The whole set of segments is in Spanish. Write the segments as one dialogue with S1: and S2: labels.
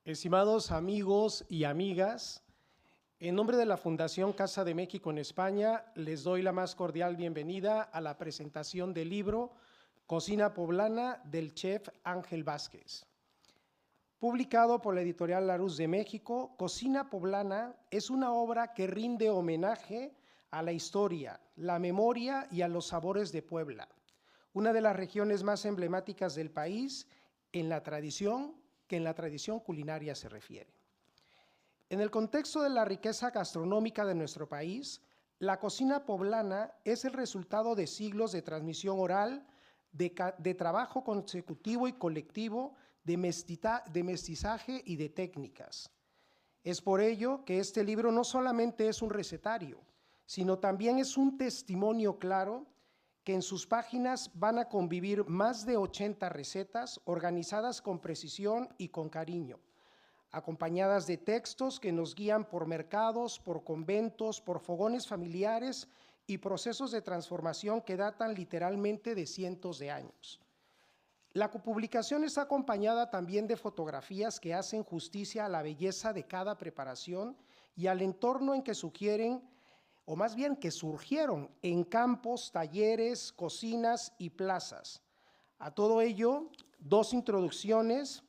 S1: Estimados amigos y amigas, en nombre de la Fundación Casa de México en España, les doy la más cordial bienvenida a la presentación del libro Cocina Poblana del chef Ángel Vázquez. Publicado por la editorial Larousse de México, Cocina Poblana es una obra que rinde homenaje a la historia, la memoria y a los sabores de Puebla, una de las regiones más emblemáticas del país en la tradición culinaria se refiere. En el contexto de la riqueza gastronómica de nuestro país, la cocina poblana es el resultado de siglos de transmisión oral, de trabajo consecutivo y colectivo, de mestizaje y de técnicas. Es por ello que este libro no solamente es un recetario, sino también es un testimonio claro que en sus páginas van a convivir más de 80 recetas organizadas con precisión y con cariño, acompañadas de textos que nos guían por mercados, por conventos, por fogones familiares y procesos de transformación que datan literalmente de cientos de años. La publicación está acompañada también de fotografías que hacen justicia a la belleza de cada preparación y al entorno en que sugieren, o más bien que surgieron en campos, talleres, cocinas y plazas. A todo ello, dos introducciones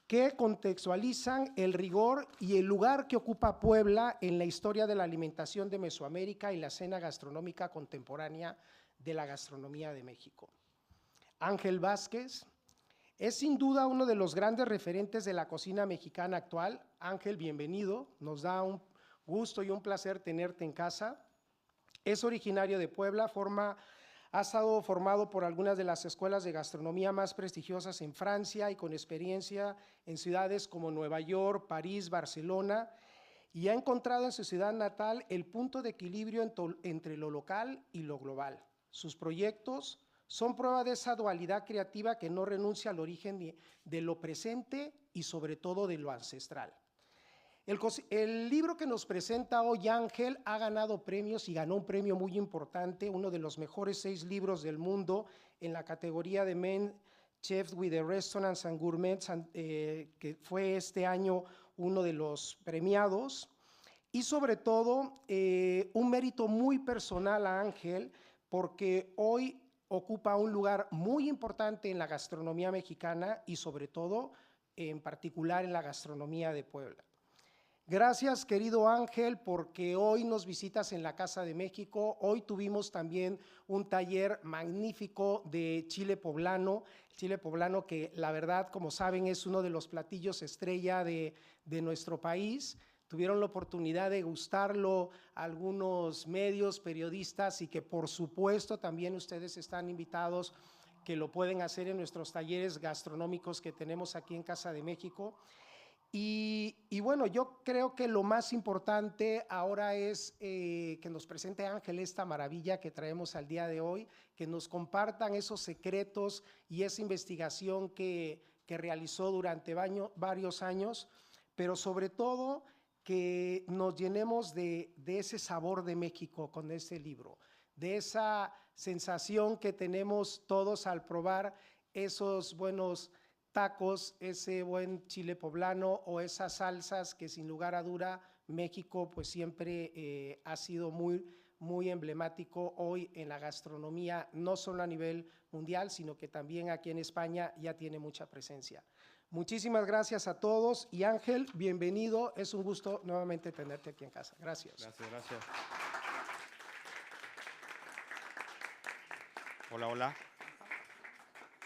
S1: que contextualizan el rigor y el lugar que ocupa Puebla en la historia de la alimentación de Mesoamérica y la escena gastronómica contemporánea de la gastronomía de México. Ángel Vázquez es sin duda uno de los grandes referentes de la cocina mexicana actual. Ángel, bienvenido, nos da un gusto y un placer tenerte en casa. Es originario de Puebla, ha estado formado por algunas de las escuelas de gastronomía más prestigiosas en Francia y con experiencia en ciudades como Nueva York, París, Barcelona, y ha encontrado en su ciudad natal el punto de equilibrio entre lo local y lo global. Sus proyectos son prueba de esa dualidad creativa que no renuncia al origen de lo presente y sobre todo de lo ancestral. El libro que nos presenta hoy Ángel ha ganado premios y ganó un premio muy importante, uno de los mejores 6 libros del mundo en la categoría de Men Chefs with the Restaurants and Gourmets, que fue este año uno de los premiados. Y sobre todo, un mérito muy personal a Ángel, porque hoy ocupa un lugar muy importante en la gastronomía mexicana y sobre todo, en particular, en la gastronomía de Puebla. Gracias, querido Ángel, porque hoy nos visitas en la Casa de México. Hoy tuvimos también un taller magnífico de chile poblano que la verdad, como saben, es uno de los platillos estrella de nuestro país. Tuvieron la oportunidad de gustarlo algunos medios, periodistas, y que por supuesto también ustedes están invitados, que lo pueden hacer en nuestros talleres gastronómicos que tenemos aquí en Casa de México. Y bueno, yo creo que lo más importante ahora es que nos presente Ángel esta maravilla que traemos al día de hoy, que nos compartan esos secretos y esa investigación que realizó durante varios años, pero sobre todo que nos llenemos de ese sabor de México con este libro, de esa sensación que tenemos todos al probar esos buenos tacos, ese buen chile poblano o esas salsas que sin lugar a duda México pues siempre ha sido muy emblemático hoy en la gastronomía, no solo a nivel mundial, sino que también aquí en España ya tiene mucha presencia. Muchísimas gracias a todos y Ángel, bienvenido, es un gusto nuevamente tenerte aquí en casa. Gracias.
S2: Gracias. Hola.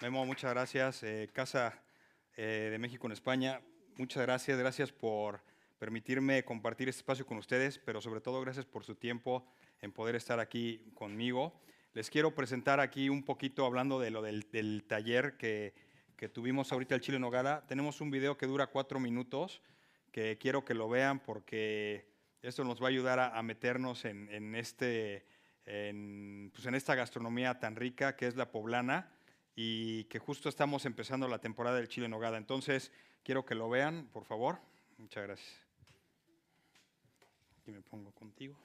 S2: Memo, muchas gracias. Casa de México en España, muchas gracias por permitirme compartir este espacio con ustedes, pero sobre todo gracias por su tiempo en poder estar aquí conmigo. Les quiero presentar aquí un poquito hablando de del taller que tuvimos ahorita el chile en nogada. Tenemos un video que dura 4 minutos que quiero que lo vean porque esto nos va a ayudar a meternos en esta gastronomía tan rica que es la poblana y que justo estamos empezando la temporada del chile en nogada. Entonces, quiero que lo vean, por favor. Muchas gracias. Aquí me pongo contigo.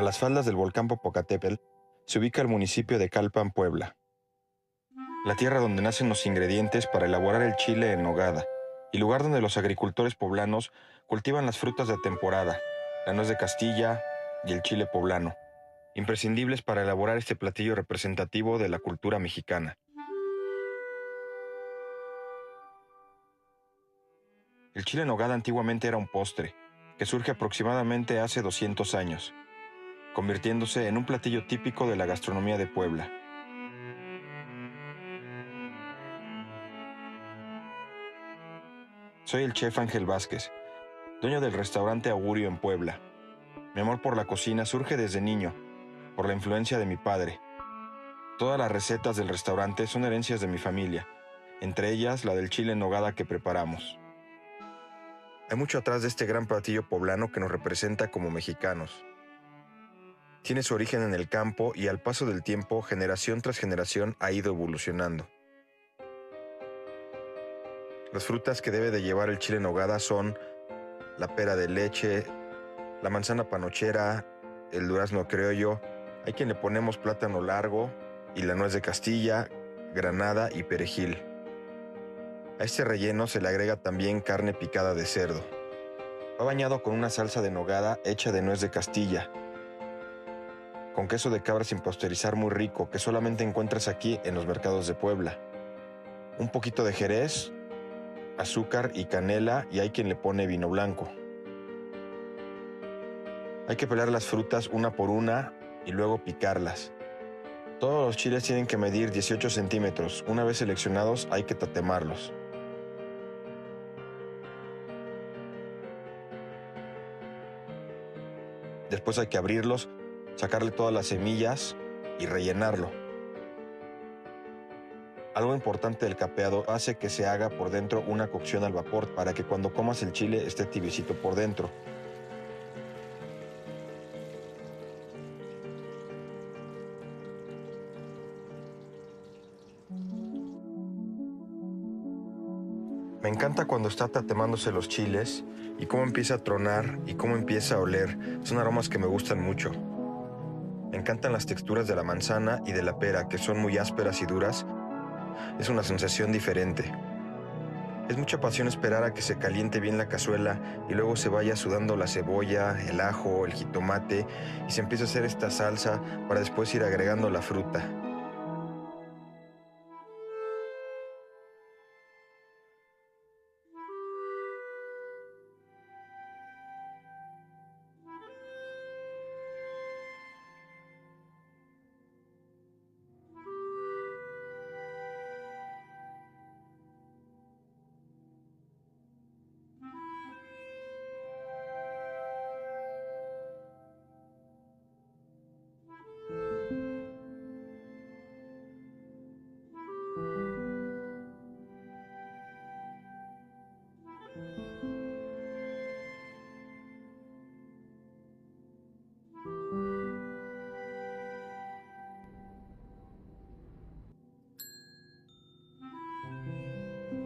S3: a las faldas del volcán Popocatépetl, se ubica el municipio de Calpan, Puebla. La tierra donde nacen los ingredientes para elaborar el chile en nogada, y lugar donde los agricultores poblanos cultivan las frutas de temporada, la nuez de Castilla y el chile poblano, imprescindibles para elaborar este platillo representativo de la cultura mexicana. El chile en nogada antiguamente era un postre, que surge aproximadamente hace 200 años, convirtiéndose en un platillo típico de la gastronomía de Puebla. Soy el chef Ángel Vázquez, dueño del restaurante Augurio en Puebla. Mi amor por la cocina surge desde niño, por la influencia de mi padre. Todas las recetas del restaurante son herencias de mi familia, entre ellas la del chile en nogada que preparamos. Hay mucho atrás de este gran platillo poblano que nos representa como mexicanos. Tiene su origen en el campo y al paso del tiempo, generación tras generación, ha ido evolucionando. Las frutas que debe de llevar el chile en nogada son la pera de leche, la manzana panochera, el durazno criollo, hay quien le ponemos plátano largo y la nuez de Castilla, granada y perejil. A este relleno se le agrega también carne picada de cerdo. Va bañado con una salsa de nogada hecha de nuez de Castilla, con queso de cabra sin pasteurizar muy rico que solamente encuentras aquí en los mercados de Puebla. Un poquito de jerez, azúcar y canela, y hay quien le pone vino blanco. Hay que pelar las frutas una por una y luego picarlas. Todos los chiles tienen que medir 18 centímetros. Una vez seleccionados hay que tatemarlos. Después hay que abrirlos, sacarle todas las semillas y rellenarlo. Algo importante del capeado hace que se haga por dentro una cocción al vapor para que cuando comas el chile esté tibiecito por dentro. Me encanta cuando está tatemándose los chiles y cómo empieza a tronar y cómo empieza a oler. Son aromas que me gustan mucho. Me encantan las texturas de la manzana y de la pera, que son muy ásperas y duras. Es una sensación diferente. Es mucha pasión esperar a que se caliente bien la cazuela y luego se vaya sudando la cebolla, el ajo, el jitomate y se empieza a hacer esta salsa para después ir agregando la fruta.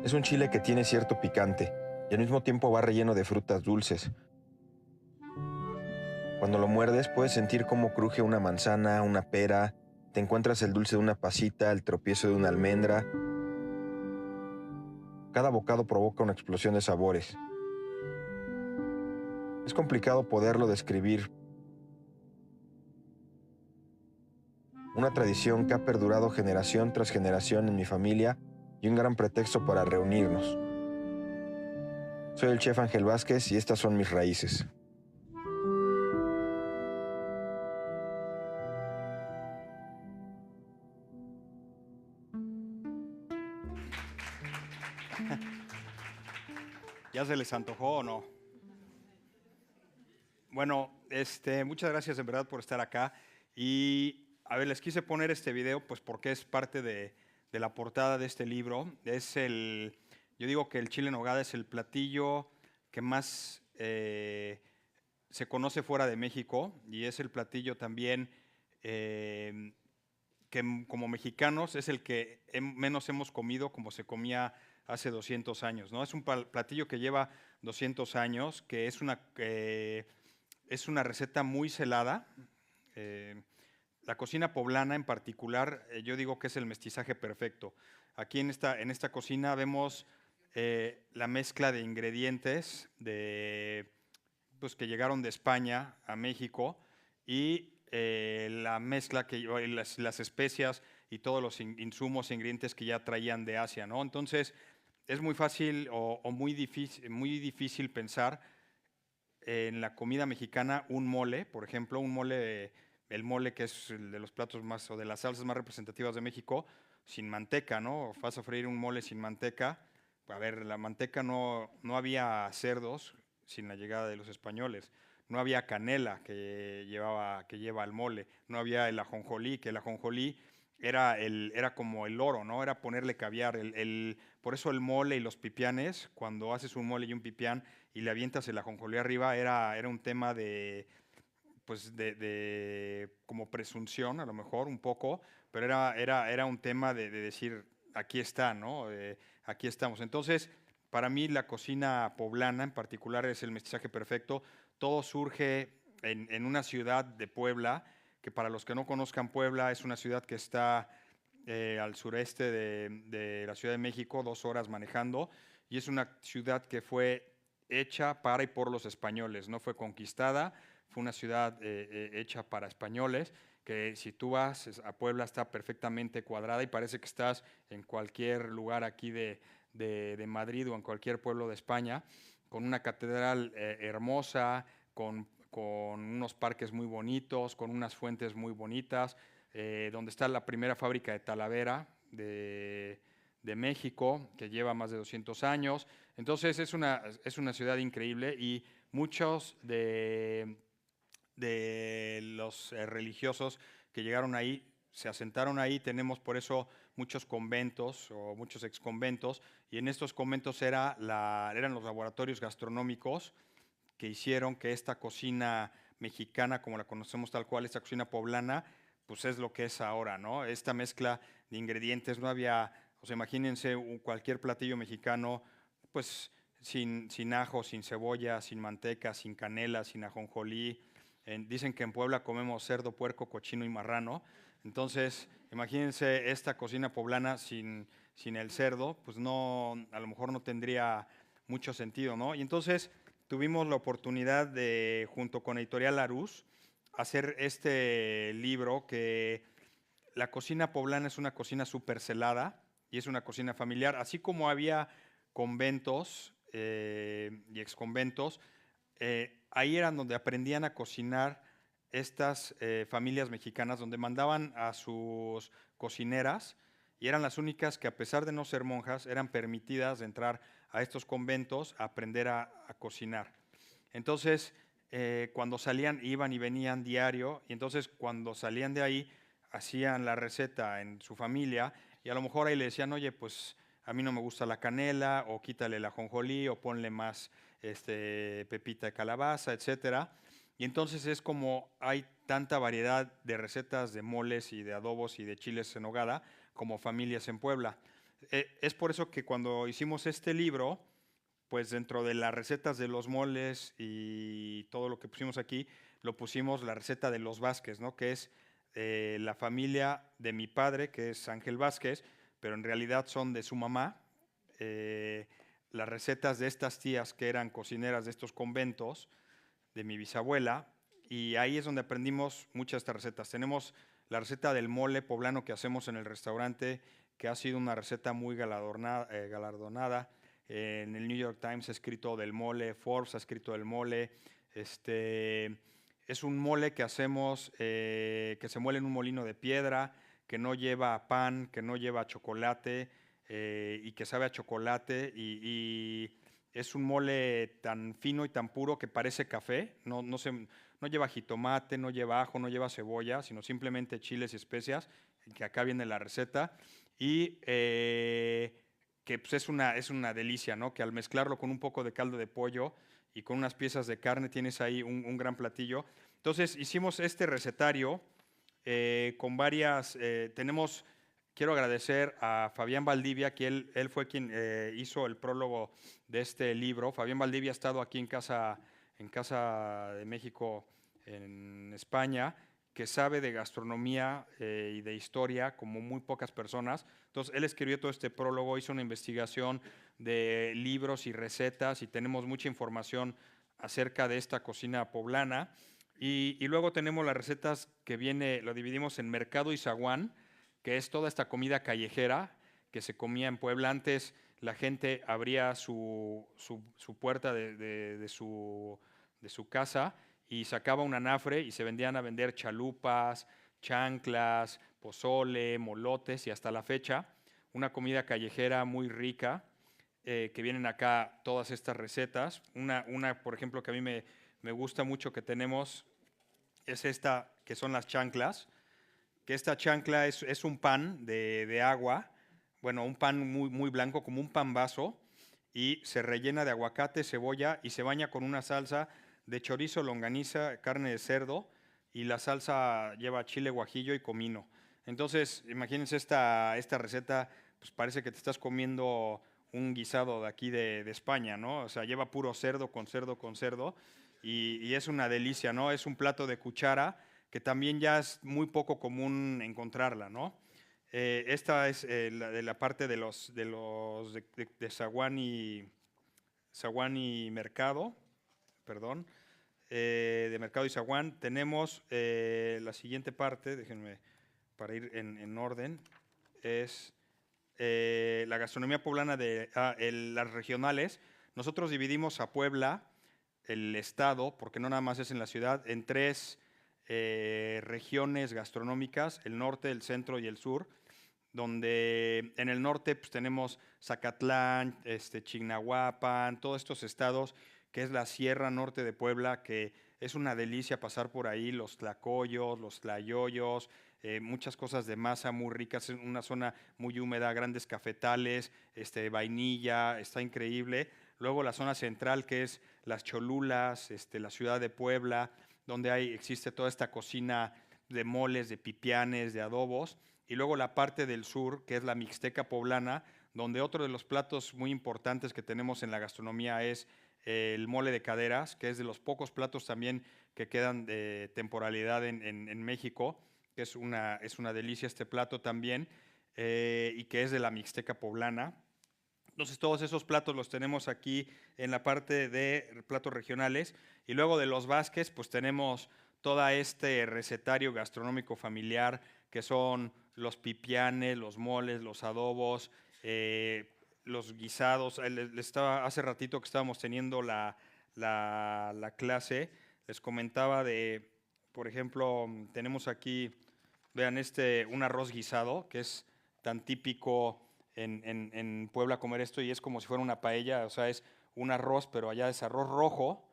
S3: Es un chile que tiene cierto picante y al mismo tiempo va relleno de frutas dulces. Cuando lo muerdes puedes sentir cómo cruje una manzana, una pera, te encuentras el dulce de una pasita, el tropiezo de una almendra. Cada bocado provoca una explosión de sabores. Es complicado poderlo describir. Una tradición que ha perdurado generación tras generación en mi familia y un gran pretexto para reunirnos. Soy el chef Ángel Vázquez y estas son mis raíces.
S2: ¿Ya se les antojó o no? Bueno, muchas gracias en verdad por estar acá. Y a ver, les quise poner este video pues porque es parte de la portada de este libro. Yo digo que el chile en nogada es el platillo que más se conoce fuera de México y es el platillo también que como mexicanos es el que menos hemos comido como se comía hace 200 años, ¿no? Es un platillo que lleva 200 años, que es una receta muy celada, La cocina poblana en particular, yo digo que es el mestizaje perfecto. Aquí en esta cocina vemos la mezcla de ingredientes pues, que llegaron de España a México y la mezcla y las especias y todos los insumos e ingredientes que ya traían de Asia, ¿no? Entonces, es muy fácil o muy difícil pensar en la comida mexicana un mole, por ejemplo, el mole que es el de los platos más o de las salsas más representativas de México, sin manteca, ¿no? Vas a freír un mole sin manteca. A ver, la manteca no había cerdos sin la llegada de los españoles. No había canela que lleva el mole. No había el ajonjolí, que el ajonjolí era como el oro, ¿no? Era ponerle caviar. Por eso el mole y los pipianes, cuando haces un mole y un pipián y le avientas el ajonjolí arriba, era un tema pues de como presunción, a lo mejor, un poco, pero era un tema de decir, aquí está, ¿no? Aquí estamos. Entonces, para mí la cocina poblana en particular es el mestizaje perfecto. Todo surge en una ciudad de Puebla, que para los que no conozcan Puebla, es una ciudad que está al sureste de la Ciudad de México, 2 horas manejando, y es una ciudad que fue hecha para y por los españoles, no fue conquistada, fue una ciudad hecha para españoles, que si tú vas a Puebla está perfectamente cuadrada y parece que estás en cualquier lugar aquí de Madrid o en cualquier pueblo de España, con una catedral hermosa, con unos parques muy bonitos, con unas fuentes muy bonitas, donde está la primera fábrica de Talavera de México, que lleva más de 200 años. Entonces es una ciudad increíble y muchos de los religiosos que llegaron ahí se asentaron ahí. Tenemos por eso muchos conventos o muchos exconventos, y en estos conventos eran los laboratorios gastronómicos que hicieron que esta cocina mexicana, como la conocemos tal cual, esta cocina poblana, pues es lo que es ahora, ¿no? Esta mezcla de ingredientes, no había, o sea, imagínense cualquier platillo mexicano, pues sin ajo, sin cebolla, sin manteca, sin canela, sin ajonjolí. Dicen que en Puebla comemos cerdo, puerco, cochino y marrano. Entonces, imagínense esta cocina poblana sin el cerdo, pues a lo mejor no tendría mucho sentido, ¿no? Y entonces tuvimos la oportunidad de, junto con Editorial Larousse, hacer este libro que la cocina poblana es una cocina súper celada y es una cocina familiar, así como había conventos y exconventos. Ahí eran donde aprendían a cocinar estas familias mexicanas, donde mandaban a sus cocineras y eran las únicas que, a pesar de no ser monjas, eran permitidas de entrar a estos conventos a aprender a cocinar. Entonces, cuando salían, iban y venían diario, y entonces cuando salían de ahí, hacían la receta en su familia, y a lo mejor ahí le decían, oye, pues a mí no me gusta la canela, o quítale la ajonjolí, o ponle más pepita de calabaza, etcétera. Y entonces es como hay tanta variedad de recetas de moles y de adobos y de chiles en nogada como familias en Puebla. Es por eso que cuando hicimos este libro, pues dentro de las recetas de los moles y todo lo que pusimos aquí, lo pusimos la receta de los Vázquez, ¿no? Que es la familia de mi padre, que es Ángel Vázquez, pero en realidad son de su mamá. Las recetas de estas tías que eran cocineras de estos conventos, de mi bisabuela, y ahí es donde aprendimos muchas de estas recetas. Tenemos la receta del mole poblano que hacemos en el restaurante, que ha sido una receta muy galardonada. En el New York Times ha escrito del mole, Forbes ha escrito del mole. Es un mole que hacemos, que se muele en un molino de piedra, que no lleva pan, que no lleva chocolate y que sabe a chocolate. Y es un mole tan fino y tan puro que parece café. No lleva jitomate, no lleva ajo, no lleva cebolla, sino simplemente chiles y especias, que acá viene la receta. Y que pues es una delicia, ¿no? Que al mezclarlo con un poco de caldo de pollo y con unas piezas de carne tienes ahí un gran platillo. Entonces hicimos este recetario con varias, quiero agradecer a Fabián Valdivia, que él fue quien hizo el prólogo de este libro. Fabián Valdivia ha estado aquí en Casa de México, en España, que sabe de gastronomía y de historia como muy pocas personas. Entonces, él escribió todo este prólogo, hizo una investigación de libros y recetas y tenemos mucha información acerca de esta cocina poblana. Y luego tenemos las recetas que lo dividimos en mercado y zaguán, que es toda esta comida callejera que se comía en Puebla. Antes la gente abría su puerta de su casa y sacaba un anafre y se vendían a vender chalupas, chanclas, pozole, molotes y hasta la fecha una comida callejera muy rica, que vienen acá todas estas recetas. Una, por ejemplo, que a mí me gusta mucho que tenemos es esta, que son las chanclas, que esta chancla es un pan de agua, bueno, un pan muy blanco, como un pan vaso, y se rellena de aguacate, cebolla y se baña con una salsa de chorizo, longaniza, carne de cerdo, y la salsa lleva chile guajillo y comino. Entonces, imagínense esta receta, pues parece que te estás comiendo un guisado de aquí de España, ¿no? O sea, lleva puro cerdo con cerdo con cerdo, y es una delicia, ¿no? Es un plato de cuchara que también ya es muy poco común encontrarla, ¿no? Esta es de la parte de zaguán y mercado, perdón, de mercado y zaguán. Tenemos la siguiente parte, déjenme para ir en orden, es la gastronomía poblana las regionales. Nosotros dividimos a Puebla, el estado, porque no nada más es en la ciudad, en 3 regiones gastronómicas, el norte, el centro y el sur, donde en el norte pues, tenemos Zacatlán, Chignahuapan, todos estos estados, que es la Sierra Norte de Puebla, que es una delicia pasar por ahí, los tlacoyos, los tlayoyos, muchas cosas de masa muy ricas, es una zona muy húmeda, grandes cafetales, vainilla, está increíble. Luego la zona central, que es las Cholulas, la ciudad de Puebla, donde existe toda esta cocina de moles, de pipianes, de adobos. Y luego la parte del sur, que es la Mixteca poblana, donde otro de los platos muy importantes que tenemos en la gastronomía es el mole de caderas, que es de los pocos platos también que quedan de temporalidad en México, que es una delicia este plato también, y que es de la Mixteca poblana. Entonces todos esos platos los tenemos aquí en la parte de platos regionales. Y luego de los Vázquez, pues tenemos todo este recetario gastronómico familiar, que son los pipianes, los moles, los adobos, los guisados. Hace ratito que estábamos teniendo la clase, les comentaba por ejemplo, tenemos aquí, vean, un arroz guisado, que es tan típico en Puebla comer esto, y es como si fuera una paella, o sea, es un arroz, pero allá es arroz rojo,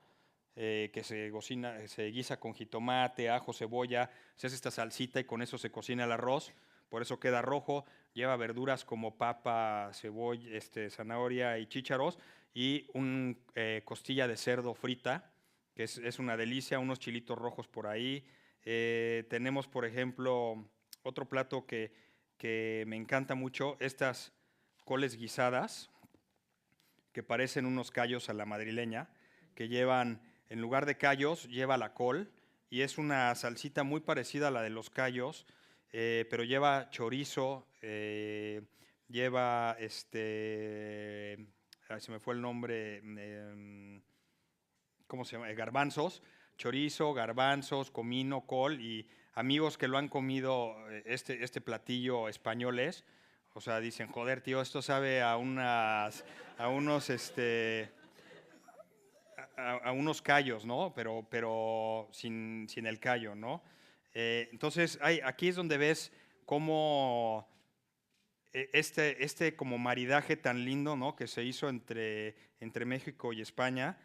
S2: que se guisa con jitomate, ajo, cebolla, se hace esta salsita y con eso se cocina el arroz, por eso queda rojo. Lleva verduras como papa, cebolla, zanahoria y chícharos, y costilla de cerdo frita, que es una delicia, unos chilitos rojos por ahí. Tenemos, por ejemplo, otro plato que me encanta mucho, estas coles guisadas, que parecen unos callos a la madrileña, que llevan, en lugar de callos, lleva la col, y es una salsita muy parecida a la de los callos, pero lleva chorizo, lleva, se me fue el nombre, ¿cómo se llama? Garbanzos, chorizo, garbanzos, comino, col, y amigos que lo han comido este platillo españoles, o sea, dicen, joder, tío, esto sabe a unos callos, ¿no? Pero sin el callo, ¿no? Entonces, aquí es donde ves cómo como maridaje tan lindo, ¿no? Que se hizo entre México y España,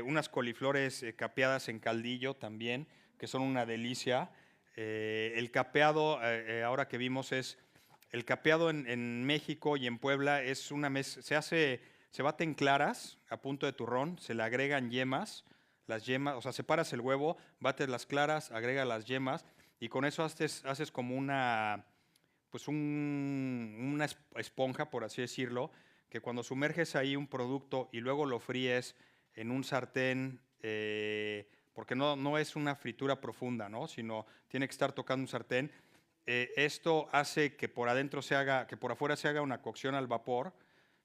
S2: unas coliflores capeadas en caldillo también, que son una delicia. El capeado, ahora que vimos, el capeado en México y en Puebla es una se baten claras a punto de turrón, se le agregan yemas, o sea, separas el huevo, bates las claras, agregas las yemas, y con eso haces como una esponja, por así decirlo, que cuando sumerges ahí un producto y luego lo fríes en un sartén porque no es una fritura profunda, ¿no? Sino tiene que estar tocando un sartén. Esto hace que por adentro que por afuera se haga una cocción al vapor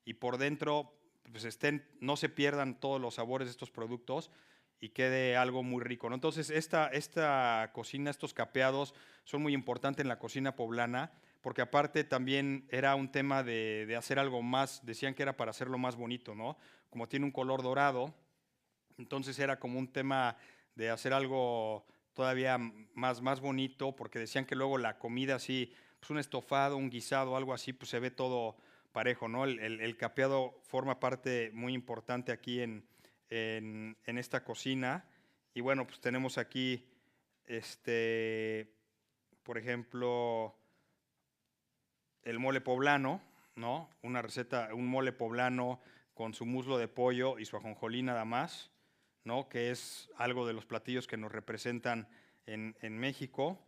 S2: y por dentro pues no se pierdan todos los sabores de estos productos y quede algo muy rico, ¿no? Entonces, esta cocina, estos capeados son muy importantes en la cocina poblana, porque aparte también era un tema de hacer algo más, decían que era para hacerlo más bonito, ¿no? Como tiene un color dorado, entonces era como un tema de hacer algo todavía más bonito, porque decían que luego la comida así, pues un estofado, un guisado, algo así, pues se ve todo parejo, ¿no? El capeado forma parte muy importante aquí en esta cocina. Y bueno, pues tenemos aquí, por ejemplo, el mole poblano, ¿no? Una receta, un mole poblano con su muslo de pollo y su ajonjolí nada más, ¿no? Que es algo de los platillos que nos representan en México.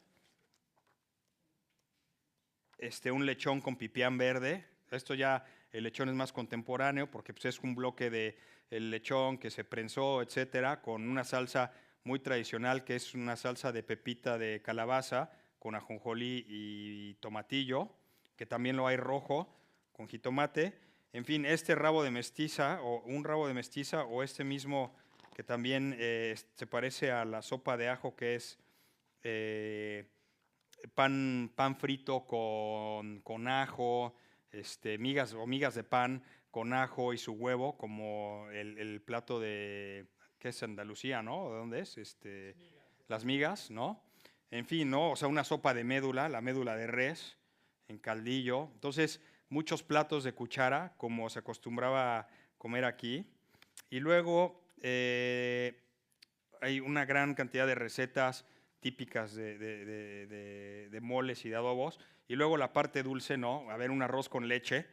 S2: Un lechón con pipián verde. Esto ya, el lechón es más contemporáneo porque pues, es un bloque de el lechón que se prensó, etcétera, con una salsa muy tradicional que es una salsa de pepita de calabaza con ajonjolí y tomatillo, que también lo hay rojo con jitomate. En fin, este rabo de mestiza o un rabo de mestiza o este mismo que también se parece a la sopa de ajo que es pan frito con ajo, migas de pan con ajo y su huevo, como el plato de, ¿qué es Andalucía, no? ¿De dónde es? Las migas, ¿no? En fin, ¿no? O sea, una sopa de médula, la médula de res, en caldillo. Entonces, muchos platos de cuchara, como se acostumbraba a comer aquí. Y luego hay una gran cantidad de recetas típicas de moles y de adobos. Y luego la parte dulce, ¿no? A ver, un arroz con leche,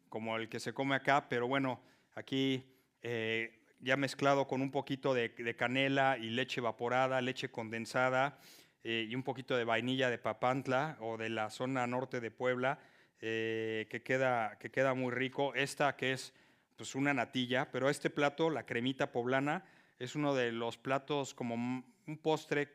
S2: como el que se come acá, pero bueno, aquí ya mezclado con un poquito de canela y leche evaporada, leche condensada y un poquito de vainilla de Papantla o de la zona norte de Puebla, que queda muy rico. Esta que es pues una natilla, pero este plato, la cremita poblana, es uno de los platos como un postre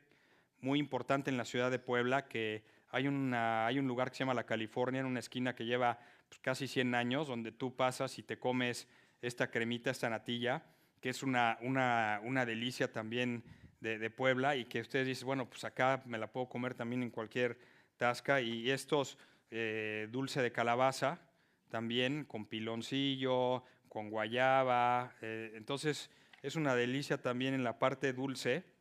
S2: muy importante en la ciudad de Puebla, que hay un lugar que se llama La California, en una esquina que lleva pues, casi 100 años, donde tú pasas y te comes esta cremita, esta natilla, que es una delicia también de Puebla y que ustedes dicen, bueno, pues acá me la puedo comer también en cualquier tasca. Y estos dulce de calabaza también con piloncillo, con guayaba, entonces es una delicia también en la parte dulce.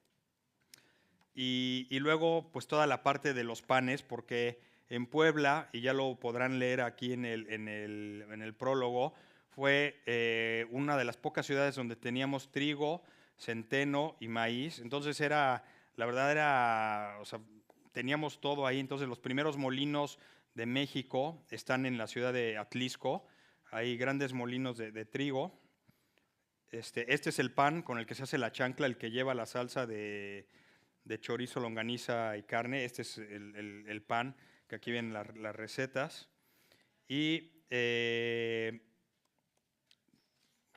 S2: Y luego, pues toda la parte de los panes, porque en Puebla, y ya lo podrán leer aquí en el prólogo, fue una de las pocas ciudades donde teníamos trigo, centeno y maíz. Entonces la verdad era, o sea, teníamos todo ahí. Entonces los primeros molinos de México están en la ciudad de Atlisco. Hay grandes molinos de trigo. Este es el pan con el que se hace la chancla, el que lleva la salsa de chorizo, longaniza y carne. Este es el pan, que aquí vienen las recetas. Y,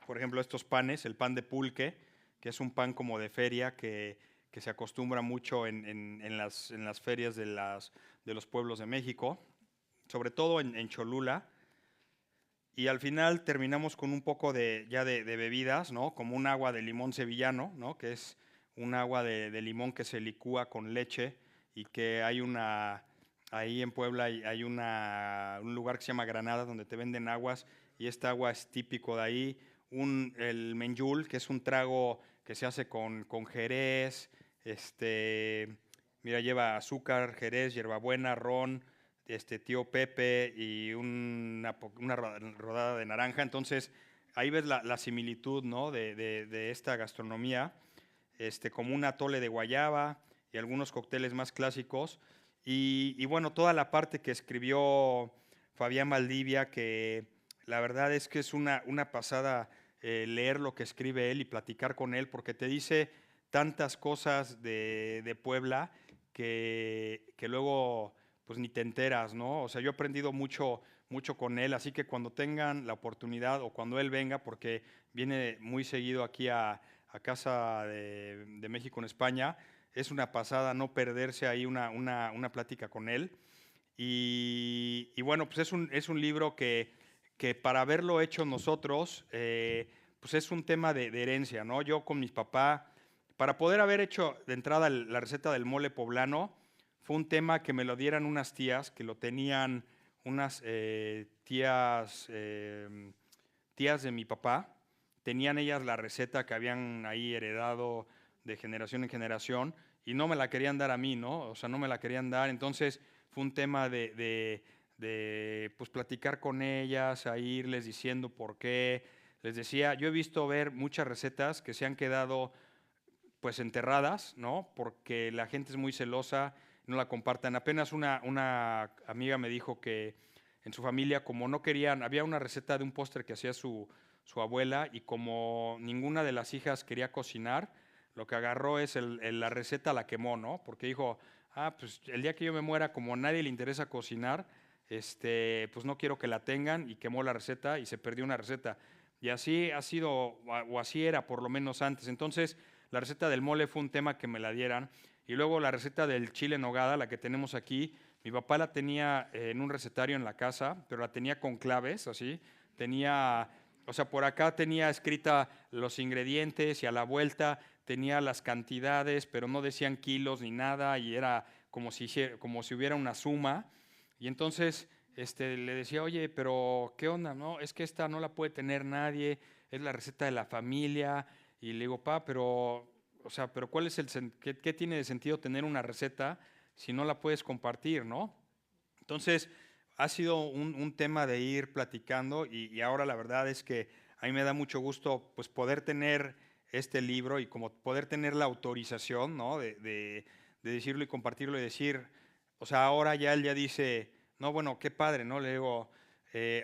S2: por ejemplo, estos panes, el pan de pulque, que es un pan como de feria que se acostumbra mucho en las ferias de los pueblos de México, sobre todo en Cholula. Y al final terminamos con un poco de bebidas, ¿no? Como un agua de limón sevillano, ¿no? Que es un agua de limón que se licúa con leche y que ahí en Puebla hay un lugar que se llama Granada donde te venden aguas y esta agua es típico de ahí. El menjul, que es un trago que se hace con jerez, mira, lleva azúcar, jerez, hierbabuena, ron, tío Pepe y una rodada de naranja. Entonces, ahí ves la similitud, ¿no? de esta gastronomía, como un atole de guayaba y algunos cócteles más clásicos. Y bueno, toda la parte que escribió Fabián Valdivia, que la verdad es que es una pasada leer lo que escribe él y platicar con él, porque te dice tantas cosas de Puebla que luego pues ni te enteras, ¿no? O sea, yo he aprendido mucho con él, así que cuando tengan la oportunidad o cuando él venga, porque viene muy seguido aquí a a Casa de México en España. Es una pasada no perderse ahí una plática con él. Y bueno, pues es un libro que para haberlo hecho nosotros, pues es un tema de herencia, ¿no? Yo con mis papás, para poder haber hecho de entrada la receta del mole poblano, fue un tema que me lo dieran unas tías, que lo tenían unas tías de mi papá, tenían ellas la receta que habían ahí heredado de generación en generación y no me la querían dar a mí, ¿no? O sea, no me la querían dar, entonces fue un tema de pues platicar con ellas, a irles diciendo por qué. Les decía, yo he visto ver muchas recetas que se han quedado pues enterradas, ¿no? Porque la gente es muy celosa, no la comparten. Apenas una amiga me dijo que en su familia, como no querían, había una receta de un postre que hacía su abuela y como ninguna de las hijas quería cocinar, lo que agarró es la receta, la quemó, ¿no? Porque dijo, pues el día que yo me muera, como a nadie le interesa cocinar, pues no quiero que la tengan y quemó la receta y se perdió una receta. Y así ha sido, o así era por lo menos antes. Entonces, la receta del mole fue un tema que me la dieran. Y luego la receta del chile en nogada, la que tenemos aquí, mi papá la tenía en un recetario en la casa, pero la tenía con claves, así. Tenía, o sea, por acá tenía escrita los ingredientes y a la vuelta tenía las cantidades, pero no decían kilos ni nada y era como si hubiera una suma. Y entonces le decía, oye, pero ¿qué onda? No, es que esta no la puede tener nadie, es la receta de la familia. Y le digo, pero, o sea, pero ¿cuál es qué tiene de sentido tener una receta si no la puedes compartir, ¿no? Entonces, ha sido un tema de ir platicando y ahora la verdad es que a mí me da mucho gusto pues poder tener este libro y como poder tener la autorización, ¿no? De decirlo y compartirlo y decir, o sea, ahora ya él ya dice, no, bueno, qué padre, ¿no? Le digo,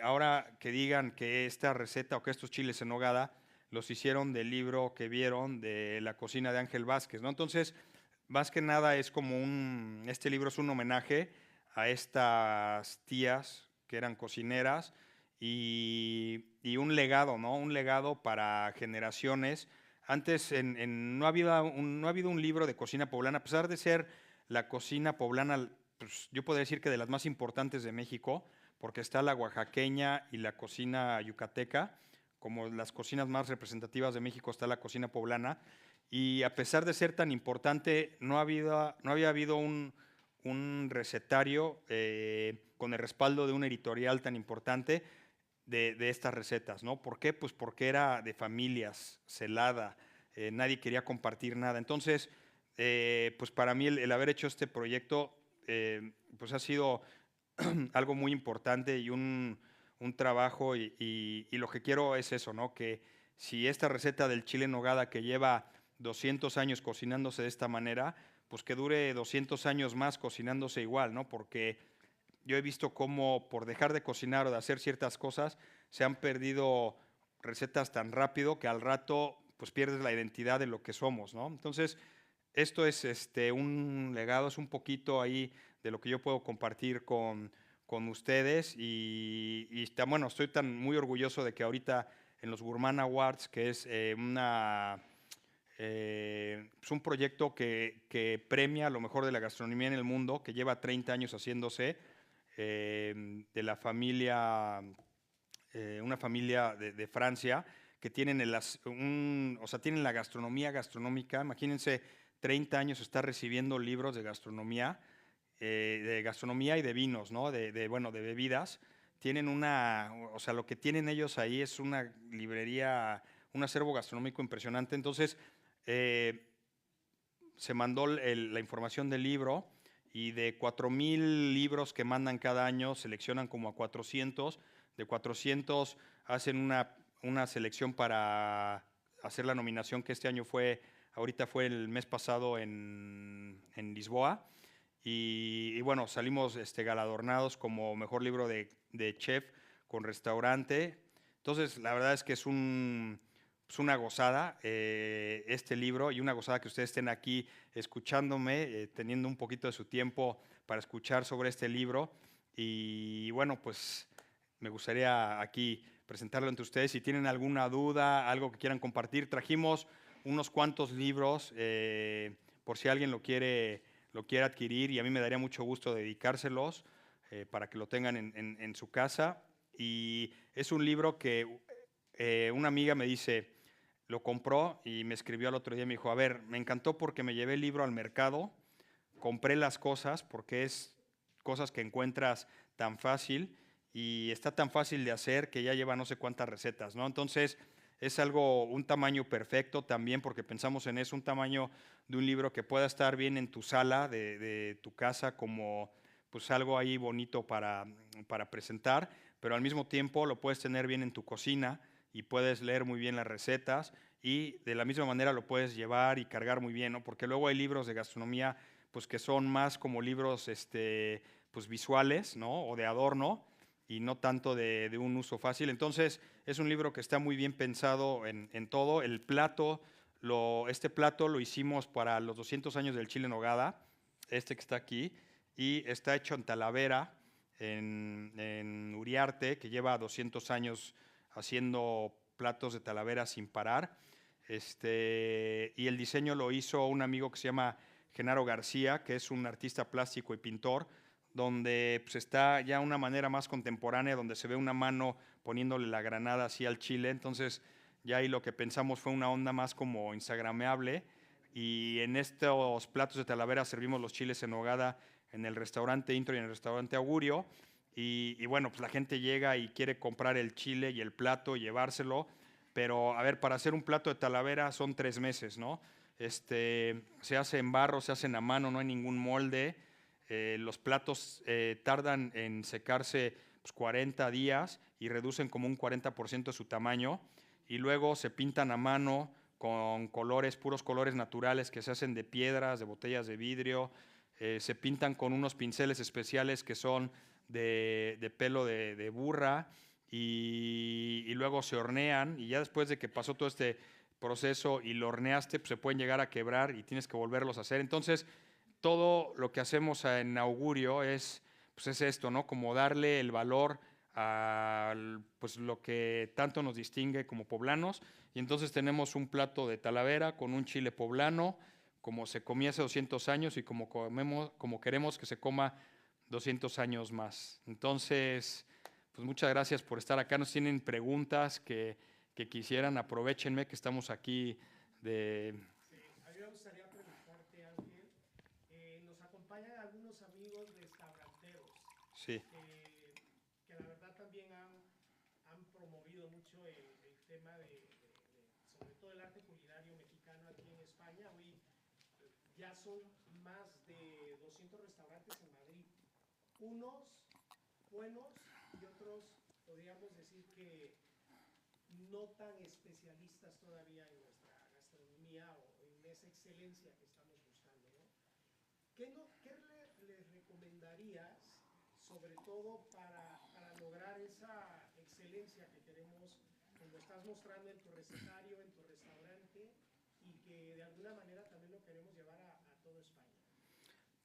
S2: ahora que digan que esta receta o que estos chiles en nogada los hicieron del libro que vieron de la cocina de Ángel Vázquez, ¿no? Entonces, más que nada es como este libro es un homenaje a estas tías que eran cocineras y un legado, ¿no? Un legado para generaciones. Antes no ha habido un libro de cocina poblana, a pesar de ser la cocina poblana, pues, yo podría decir que de las más importantes de México, porque está la oaxaqueña y la cocina yucateca, como las cocinas más representativas de México está la cocina poblana, y a pesar de ser tan importante, no había habido un recetario con el respaldo de un editorial tan importante de estas recetas, ¿no? ¿Por qué? Pues porque era de familias, celada, nadie quería compartir nada. Entonces, pues para mí el haber hecho este proyecto, pues ha sido algo muy importante y un trabajo y lo que quiero es eso, ¿no? Que si esta receta del chile en nogada que lleva 200 años cocinándose de esta manera, pues que dure 200 años más cocinándose igual, ¿no? Porque yo he visto cómo por dejar de cocinar o de hacer ciertas cosas se han perdido recetas tan rápido que al rato pues pierdes la identidad de lo que somos, ¿no? Entonces, esto es un legado, es un poquito ahí de lo que yo puedo compartir con ustedes bueno, estoy muy orgulloso de que ahorita en los Gourmand Awards, que es es un proyecto que premia lo mejor de la gastronomía en el mundo, que lleva 30 años haciéndose, de la familia, una familia de Francia, que tienen, o sea, tienen la gastronomía gastronómica. Imagínense, 30 años está recibiendo libros de gastronomía y de vinos, ¿no? Bueno, de bebidas. Tienen o sea, lo que tienen ellos ahí es una librería, un acervo gastronómico impresionante. Entonces, se mandó la información del libro y de 4,000 libros que mandan cada año, seleccionan como a 400. De 400 hacen una selección para hacer la nominación que este año ahorita fue el mes pasado en Lisboa. Y bueno, salimos galardonados como mejor libro de chef con restaurante. Entonces, la verdad es que es una gozada este libro y una gozada que ustedes estén aquí escuchándome, teniendo un poquito de su tiempo para escuchar sobre este libro. Y bueno, pues me gustaría aquí presentarlo entre ustedes. Si tienen alguna duda, algo que quieran compartir, trajimos unos cuantos libros por si alguien lo quiere adquirir, y a mí me daría mucho gusto dedicárselos para que lo tengan en su casa. Y es un libro que una amiga me dice, lo compró y me escribió al otro día y me dijo, a ver, me encantó porque me llevé el libro al mercado, compré las cosas porque es cosas que encuentras tan fácil y está tan fácil de hacer que ya lleva no sé cuántas recetas, ¿no? Entonces es algo, un tamaño perfecto también porque pensamos en eso, un tamaño de un libro que pueda estar bien en tu sala de tu casa como pues algo ahí bonito para presentar, pero al mismo tiempo lo puedes tener bien en tu cocina y puedes leer muy bien las recetas y de la misma manera lo puedes llevar y cargar muy bien, ¿no? Porque luego hay libros de gastronomía pues que son más como libros pues visuales, ¿no? O de adorno y no tanto de un uso fácil. Entonces es un libro que está muy bien pensado en todo. El plato, este plato lo hicimos para los 200 años del chile en nogada, este que está aquí, y está hecho en Talavera, en Uriarte, que lleva 200 años haciendo platos de Talavera sin parar. Y el diseño lo hizo un amigo que se llama Genaro García, que es un artista plástico y pintor, donde pues, está ya una manera más contemporánea, donde se ve una mano poniéndole la granada así al chile. Entonces ya ahí lo que pensamos fue una onda más como instagrameable, y en estos platos de Talavera servimos los chiles en nogada en el restaurante Intro y en el restaurante Augurio, y bueno, pues la gente llega y quiere comprar el chile y el plato y llevárselo, pero a ver, para hacer un plato de Talavera son 3 meses, ¿no? Se hace en barro, se hacen a mano, no hay ningún molde. Los platos tardan en secarse pues, 40 días y reducen como un 40% su tamaño, y luego se pintan a mano con colores, puros colores naturales que se hacen de piedras, de botellas de vidrio. Se pintan con unos pinceles especiales que son de pelo de burra, y luego se hornean, y ya después de que pasó todo este proceso y lo horneaste, pues se pueden llegar a quebrar y tienes que volverlos a hacer. Entonces, todo lo que hacemos en Augurio pues es esto, ¿no? Como darle el valor a pues lo que tanto nos distingue como poblanos. Y entonces tenemos un plato de Talavera con un chile poblano, como se comía hace 200 años y como queremos que se coma 200 años más. Entonces, pues muchas gracias por estar acá. Nos tienen preguntas que quisieran, aprovechenme que estamos aquí de...
S1: Sí, a mí me gustaría preguntarte, Ángel, nos acompañan algunos amigos restauranteros
S2: Sí.
S1: que la verdad también han promovido mucho el tema sobre todo el arte culinario mexicano aquí en España. Hoy ya son más de 200 restaurantes en Madrid, unos buenos y otros podríamos decir que no tan especialistas todavía en nuestra gastronomía o en esa excelencia que estamos buscando, ¿no? ¿Qué les recomendarías, sobre todo para lograr esa excelencia que queremos, como estás mostrando en tu recetario, en tu restaurante, y que de alguna manera también lo queremos llevar a toda España?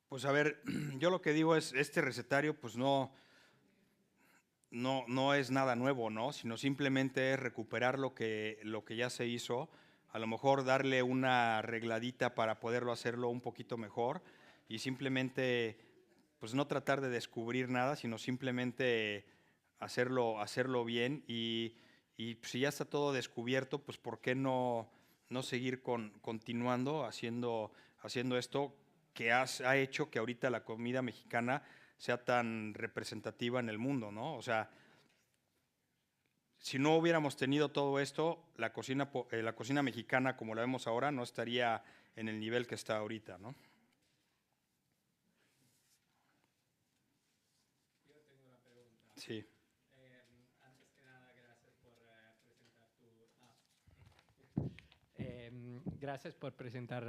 S2: Pues a ver, yo lo que digo es, este recetario pues no es nada nuevo, ¿no? Sino simplemente es recuperar lo que ya se hizo, a lo mejor darle una arregladita para poderlo hacerlo un poquito mejor, y simplemente pues no tratar de descubrir nada, sino simplemente hacerlo bien, y si ya está todo descubierto, pues ¿por qué no seguir continuando haciendo esto que ha hecho que ahorita la comida mexicana sea tan representativa en el mundo, ¿no? O sea, si no hubiéramos tenido todo esto, la cocina mexicana como la vemos ahora no estaría en el nivel que está ahorita, ¿no?
S4: Yo tengo una pregunta.
S2: Sí.
S4: Antes que nada, gracias por presentar gracias por presentar